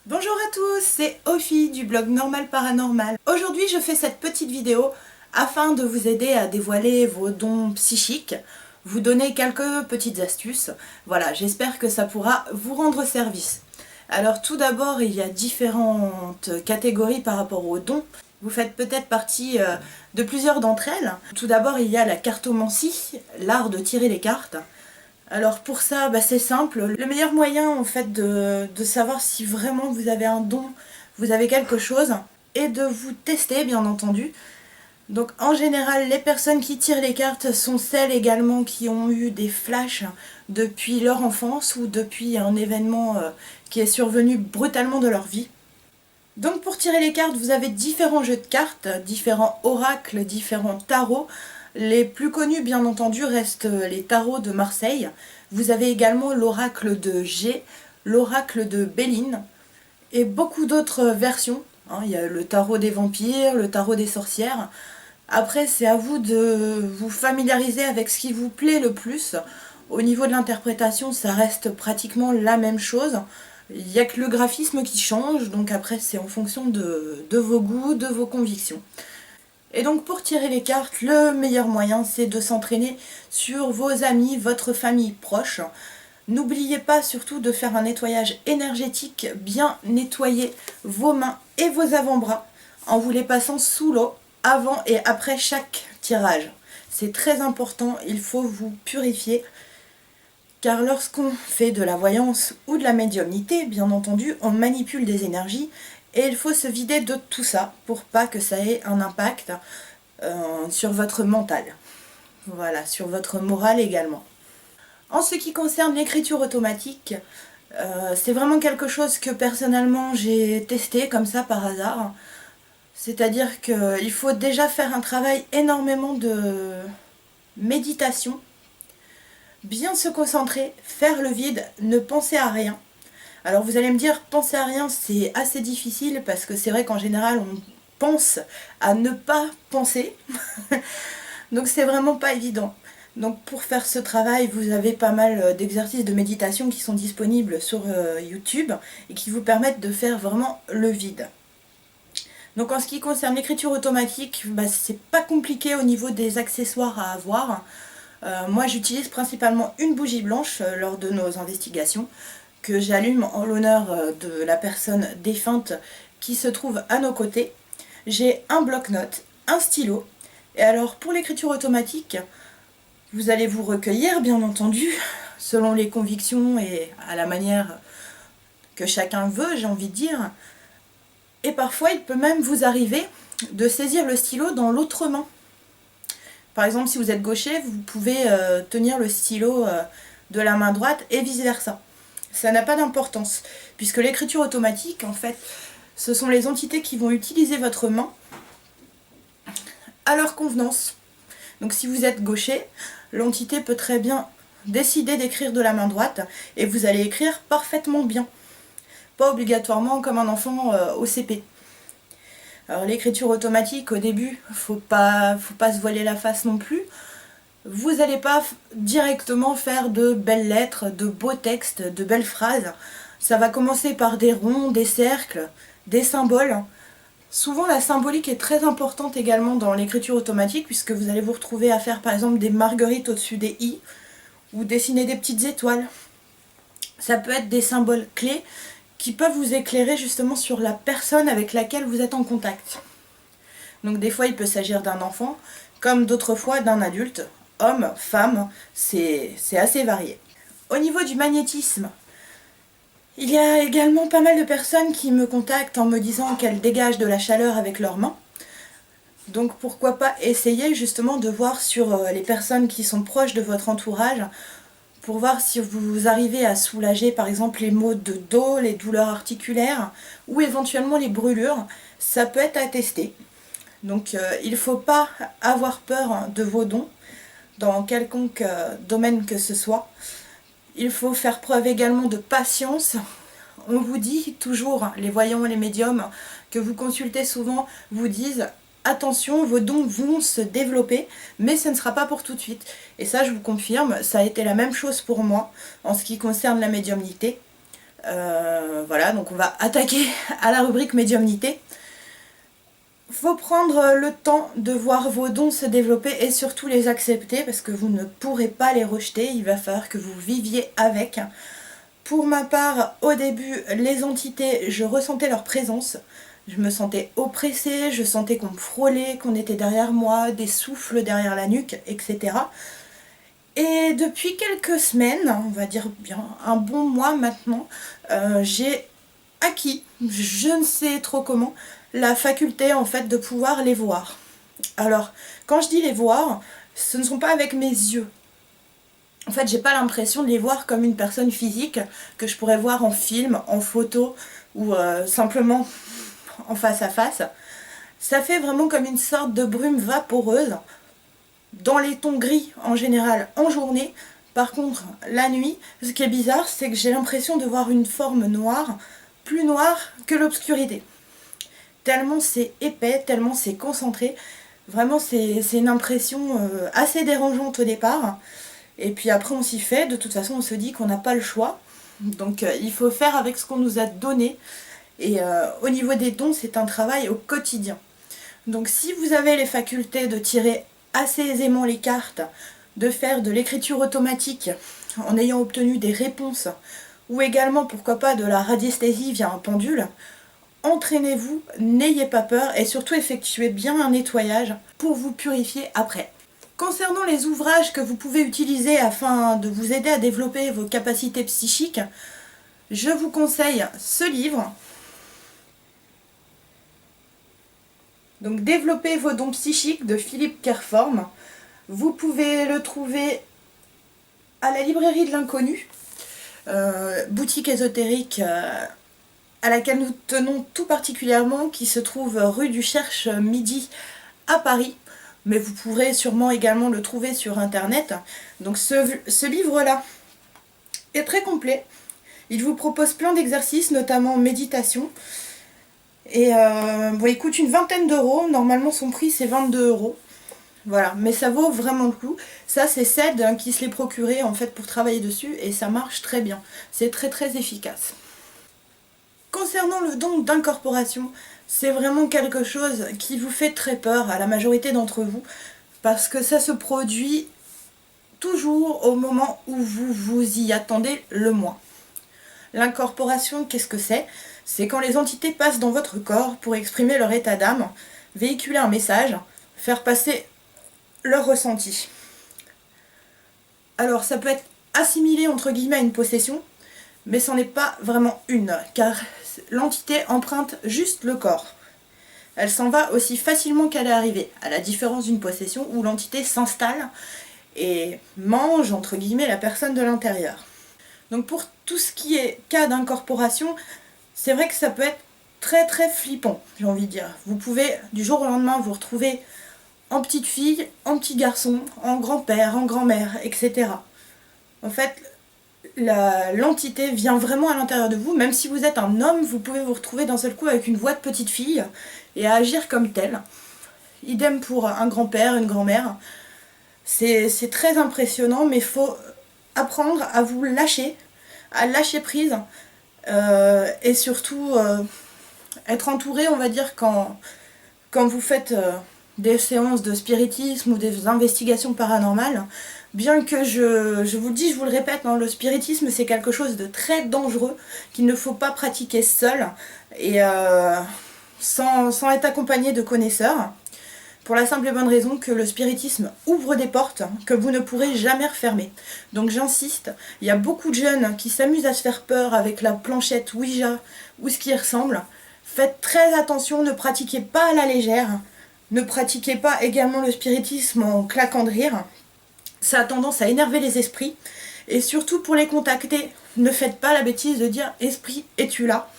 Bonjour à tous, c'est Ophi du blog Normal Paranormal. Aujourd'hui je fais cette petite vidéo afin de vous aider à dévoiler vos dons psychiques, vous donner quelques petites astuces. Voilà, j'espère que ça pourra vous rendre service. Alors tout d'abord, il y a différentes catégories par rapport aux dons. Vous faites peut-être partie de plusieurs d'entre elles. Tout d'abord, il y a la cartomancie, l'art de tirer les cartes. Alors pour ça, c'est simple. Le meilleur moyen en fait de savoir si vraiment vous avez un don, vous avez quelque chose, et de vous tester bien entendu. Donc en général, les personnes qui tirent les cartes sont celles également qui ont eu des flashs depuis leur enfance ou depuis un événement qui est survenu brutalement de leur vie. Donc pour tirer les cartes, vous avez différents jeux de cartes, différents oracles, différents tarots. Les plus connus, bien entendu, restent les tarots de Marseille. Vous avez également l'oracle de G, l'oracle de Béline et beaucoup d'autres versions. Il y a le tarot des vampires, le tarot des sorcières. Après, c'est à vous de vous familiariser avec ce qui vous plaît le plus. Au niveau de l'interprétation, ça reste pratiquement la même chose. Il n'y a que le graphisme qui change, donc après c'est en fonction de vos goûts, de vos convictions. Et donc pour tirer les cartes, le meilleur moyen c'est de s'entraîner sur vos amis, votre famille proche. N'oubliez pas surtout de faire un nettoyage énergétique, bien nettoyer vos mains et vos avant-bras en vous les passant sous l'eau avant et après chaque tirage. C'est très important, il faut vous purifier. Car lorsqu'on fait de la voyance ou de la médiumnité, bien entendu, on manipule des énergies et il faut se vider de tout ça pour pas que ça ait un impact sur votre mental. Voilà, sur votre morale également. En ce qui concerne l'écriture automatique, c'est vraiment quelque chose que personnellement j'ai testé comme ça par hasard. C'est-à-dire qu'il faut déjà faire un travail énormément de méditation, bien se concentrer, faire le vide, ne penser à rien. Alors vous allez me dire, penser à rien c'est assez difficile parce que c'est vrai qu'en général on pense à ne pas penser. Donc c'est vraiment pas évident. Donc pour faire ce travail, vous avez pas mal d'exercices de méditation qui sont disponibles sur YouTube et qui vous permettent de faire vraiment le vide. Donc en ce qui concerne l'écriture automatique, c'est pas compliqué au niveau des accessoires à avoir. Moi j'utilise principalement une bougie blanche lors de nos investigations que j'allume en l'honneur de la personne défunte qui se trouve à nos côtés. J'ai un bloc-notes, un stylo. Et alors pour l'écriture automatique, vous allez vous recueillir bien entendu, selon les convictions et à la manière que chacun veut, j'ai envie de dire. Et parfois il peut même vous arriver de saisir le stylo dans l'autre main. Par exemple, si vous êtes gaucher, vous pouvez tenir le stylo de la main droite et vice versa. Ça n'a pas d'importance, puisque l'écriture automatique, en fait, ce sont les entités qui vont utiliser votre main à leur convenance. Donc si vous êtes gaucher, l'entité peut très bien décider d'écrire de la main droite et vous allez écrire parfaitement bien. Pas obligatoirement comme un enfant au CP. Alors l'écriture automatique, au début, faut pas se voiler la face non plus. Vous n'allez pas directement faire de belles lettres, de beaux textes, de belles phrases. Ça va commencer par des ronds, des cercles, des symboles. Souvent la symbolique est très importante également dans l'écriture automatique puisque vous allez vous retrouver à faire par exemple des marguerites au-dessus des i ou dessiner des petites étoiles. Ça peut être des symboles clés qui peuvent vous éclairer justement sur la personne avec laquelle vous êtes en contact. Donc des fois il peut s'agir d'un enfant, comme d'autres fois d'un adulte, homme, femme, c'est assez varié. Au niveau du magnétisme, il y a également pas mal de personnes qui me contactent en me disant qu'elles dégagent de la chaleur avec leurs mains. Donc pourquoi pas essayer justement de voir sur les personnes qui sont proches de votre entourage pour voir si vous arrivez à soulager par exemple les maux de dos, les douleurs articulaires ou éventuellement les brûlures. Ça peut être à tester. Donc il ne faut pas avoir peur de vos dons dans quelconque domaine que ce soit. Il faut faire preuve également de patience. On vous dit toujours, les voyants et les médiums que vous consultez souvent vous disent attention, vos dons vont se développer, mais ce ne sera pas pour tout de suite. Et ça, je vous confirme, ça a été la même chose pour moi en ce qui concerne la médiumnité. Voilà, donc on va attaquer à la rubrique médiumnité. Faut prendre le temps de voir vos dons se développer et surtout les accepter parce que vous ne pourrez pas les rejeter, il va falloir que vous viviez avec. Pour ma part, au début, les entités, je ressentais leur présence, je me sentais oppressée, je sentais qu'on me frôlait, qu'on était derrière moi, des souffles derrière la nuque, etc. Et depuis quelques semaines, on va dire bien un bon mois maintenant, j'ai acquis, je ne sais trop comment, la faculté en fait de pouvoir les voir. Alors, quand je dis les voir, ce ne sont pas avec mes yeux. En fait, j'ai pas l'impression de les voir comme une personne physique que je pourrais voir en film, en photo ou simplement en face à face. Ça fait vraiment comme une sorte de brume vaporeuse dans les tons gris en général en journée. Par contre, la nuit, ce qui est bizarre, c'est que j'ai l'impression de voir une forme noire, plus noire que l'obscurité. Tellement c'est épais, tellement c'est concentré. Vraiment, c'est une impression assez dérangeante au départ. Et puis après, on s'y fait. De toute façon, on se dit qu'on n'a pas le choix. Donc, il faut faire avec ce qu'on nous a donné. Et au niveau des dons, c'est un travail au quotidien. Donc, si vous avez les facultés de tirer assez aisément les cartes, de faire de l'écriture automatique en ayant obtenu des réponses, ou également, pourquoi pas, de la radiesthésie via un pendule, entraînez-vous, n'ayez pas peur et surtout effectuez bien un nettoyage pour vous purifier après. Concernant les ouvrages que vous pouvez utiliser afin de vous aider à développer vos capacités psychiques, je vous conseille ce livre. Donc Développer vos dons psychiques de Philippe Kerform. Vous pouvez le trouver à la librairie de l'inconnu, boutique ésotérique à laquelle nous tenons tout particulièrement, qui se trouve rue du Cherche Midi à Paris. Mais vous pourrez sûrement également le trouver sur internet. Donc ce livre-là est très complet. Il vous propose plein d'exercices, notamment méditation. Et bon, il coûte une vingtaine d'euros. Normalement son prix c'est 22 euros. Voilà, mais ça vaut vraiment le coup. Ça c'est Ced qui se l'est procuré en fait pour travailler dessus et ça marche très bien. C'est très très efficace. Concernant le don d'incorporation, c'est vraiment quelque chose qui vous fait très peur à la majorité d'entre vous parce que ça se produit toujours au moment où vous vous y attendez le moins. L'incorporation, qu'est-ce que c'est? C'est quand les entités passent dans votre corps pour exprimer leur état d'âme, véhiculer un message, faire passer leur ressenti. Alors ça peut être assimilé entre guillemets à une possession, mais c'en est pas vraiment une, car l'entité emprunte juste le corps. Elle s'en va aussi facilement qu'elle est arrivée, à la différence d'une possession où l'entité s'installe et mange, entre guillemets, la personne de l'intérieur. Donc pour tout ce qui est cas d'incorporation, c'est vrai que ça peut être très très flippant, j'ai envie de dire. Vous pouvez du jour au lendemain vous retrouver en petite fille, en petit garçon, en grand-père, en grand-mère, etc. En fait, l'entité vient vraiment à l'intérieur de vous. Même si vous êtes un homme, vous pouvez vous retrouver d'un seul coup avec une voix de petite fille et à agir comme telle. Idem pour un grand-père, une grand-mère. C'est très impressionnant, mais il faut apprendre à vous lâcher, à lâcher prise et surtout être entouré, on va dire, quand vous faites des séances de spiritisme ou des investigations paranormales. Bien que je vous le dis, je vous le répète, hein, le spiritisme c'est quelque chose de très dangereux qu'il ne faut pas pratiquer seul et sans être accompagné de connaisseurs. Pour la simple et bonne raison que le spiritisme ouvre des portes que vous ne pourrez jamais refermer. Donc j'insiste, il y a beaucoup de jeunes qui s'amusent à se faire peur avec la planchette Ouija ou ce qui y ressemble. Faites très attention, ne pratiquez pas à la légère. Ne pratiquez pas également le spiritisme en claquant de rire. Ça a tendance à énerver les esprits. Et surtout pour les contacter, ne faites pas la bêtise de dire « Esprit, es-tu là ?»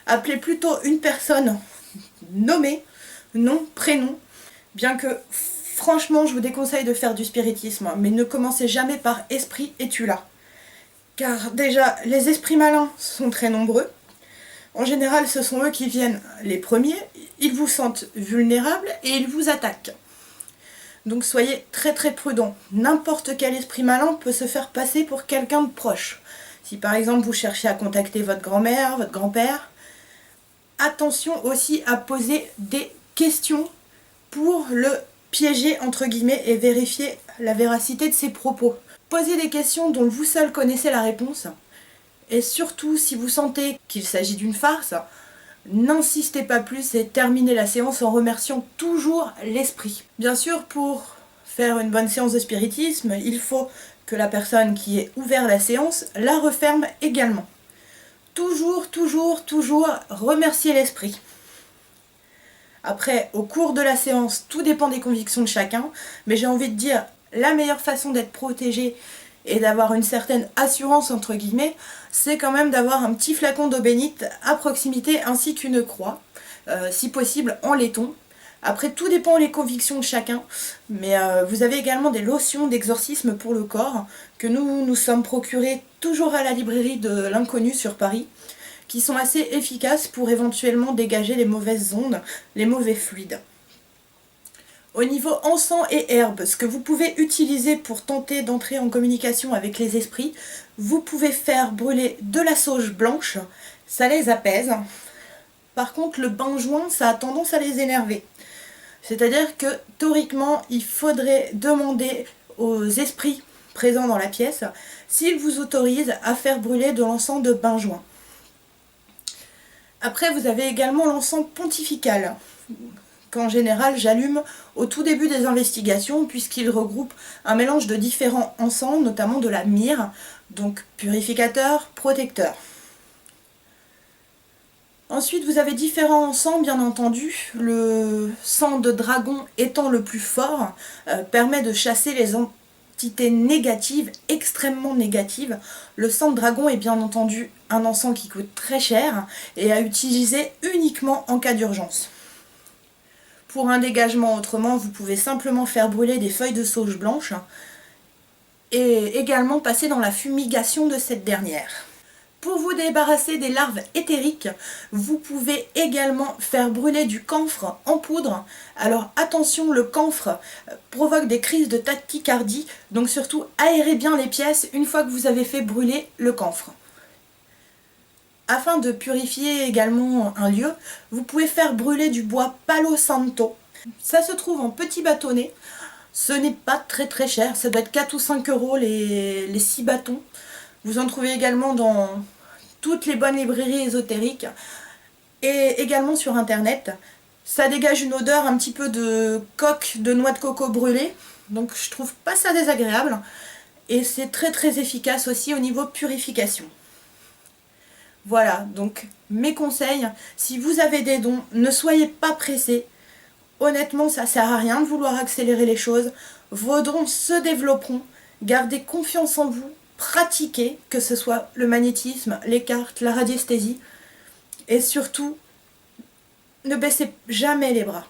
Appelez plutôt une personne nommée, nom, prénom. Bien que franchement je vous déconseille de faire du spiritisme, mais ne commencez jamais par « Esprit, es-tu là ?» Car déjà, les esprits malins sont très nombreux. En général, ce sont eux qui viennent les premiers, ils vous sentent vulnérables et ils vous attaquent. Donc soyez très très prudents. N'importe quel esprit malin peut se faire passer pour quelqu'un de proche. Si par exemple vous cherchez à contacter votre grand-mère, votre grand-père, attention aussi à poser des questions pour le piéger entre guillemets et vérifier la véracité de ses propos. Posez des questions dont vous seul connaissez la réponse. Et surtout, si vous sentez qu'il s'agit d'une farce, n'insistez pas plus et terminez la séance en remerciant toujours l'esprit. Bien sûr, pour faire une bonne séance de spiritisme, il faut que la personne qui ait ouvert la séance la referme également. Toujours, toujours, toujours remercier l'esprit. Après, au cours de la séance, tout dépend des convictions de chacun, mais j'ai envie de dire, la meilleure façon d'être protégé et d'avoir une certaine assurance entre guillemets, c'est quand même d'avoir un petit flacon d'eau bénite à proximité ainsi qu'une croix, si possible en laiton. Après, tout dépend des convictions de chacun, mais vous avez également des lotions d'exorcisme pour le corps que nous sommes procurés toujours à la librairie de l'Inconnu sur Paris, qui sont assez efficaces pour éventuellement dégager les mauvaises ondes, les mauvais fluides. Au niveau encens et herbes, ce que vous pouvez utiliser pour tenter d'entrer en communication avec les esprits, vous pouvez faire brûler de la sauge blanche, ça les apaise. Par contre, le benjoin, ça a tendance à les énerver. C'est-à-dire que, théoriquement, il faudrait demander aux esprits présents dans la pièce s'ils vous autorisent à faire brûler de l'encens de benjoin. Après, vous avez également l'encens pontifical, qu'en général j'allume au tout début des investigations, puisqu'il regroupe un mélange de différents encens, notamment de la myrrhe, donc purificateur, protecteur. Ensuite, vous avez différents encens, bien entendu. Le sang de dragon étant le plus fort, permet de chasser les entités négatives, extrêmement négatives. Le sang de dragon est bien entendu un encens qui coûte très cher et à utiliser uniquement en cas d'urgence. Pour un dégagement autrement, vous pouvez simplement faire brûler des feuilles de sauge blanche et également passer dans la fumigation de cette dernière. Pour vous débarrasser des larves éthériques, vous pouvez également faire brûler du camphre en poudre. Alors attention, le camphre provoque des crises de tachycardie, donc surtout aérez bien les pièces une fois que vous avez fait brûler le camphre. Afin de purifier également un lieu, vous pouvez faire brûler du bois Palo Santo. Ça se trouve en petits bâtonnets. Ce n'est pas très très cher, ça doit être 4 ou 5 € les 6 bâtons. Vous en trouvez également dans toutes les bonnes librairies ésotériques et également sur internet. Ça dégage une odeur un petit peu de coque de noix de coco brûlée, donc je trouve pas ça désagréable. Et c'est très très efficace aussi au niveau purification. Voilà, donc mes conseils, si vous avez des dons, ne soyez pas pressés. Honnêtement, ça sert à rien de vouloir accélérer les choses. Vos dons se développeront. Gardez confiance en vous. Pratiquez, que ce soit le magnétisme, les cartes, la radiesthésie. Et surtout, ne baissez jamais les bras.